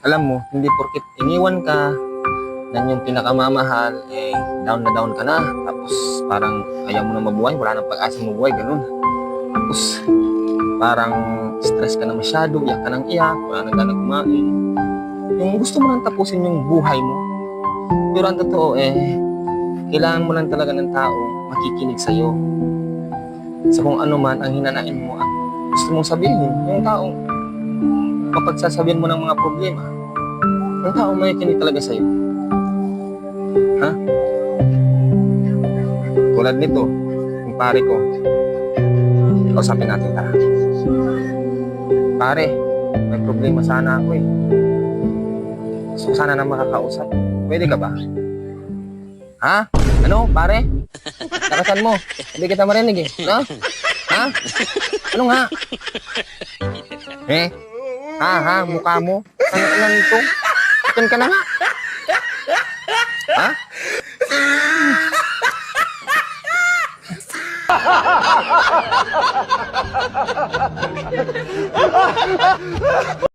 Alam mo, hindi porkit iniwan ka ng yung pinakamamahal, eh, down na down ka na. Tapos, parang ayaw mo na mabuhay, wala nang pag-asa mabuhay, ganun. Tapos, parang stress ka na masyado, iyak ka ng iyak, wala nang ganang kumain. Yung gusto mo nang tapusin yung buhay mo. Pero ang totoo, kailangan mo lang talaga ng taong makikinig sa'yo. Sa kung ano man ang hinanain mo at gusto mong sabihin, yung taong mapagsasabihan mo ng mga problema, yung taong makikinig talaga sa'yo. Ha? Tulad nito, yung pare ko, kausapin natin, tara. Pare, may problema sana ako eh. Gusto ko sana na makakausap. Pwede ka ba? Ha? Ano, pare? Nakasan mo? Hindi kita marinig eh. No? Ha? Ano nga? Ha? Mukha mo? Ano lang ito? Akin ka na nga. Ha?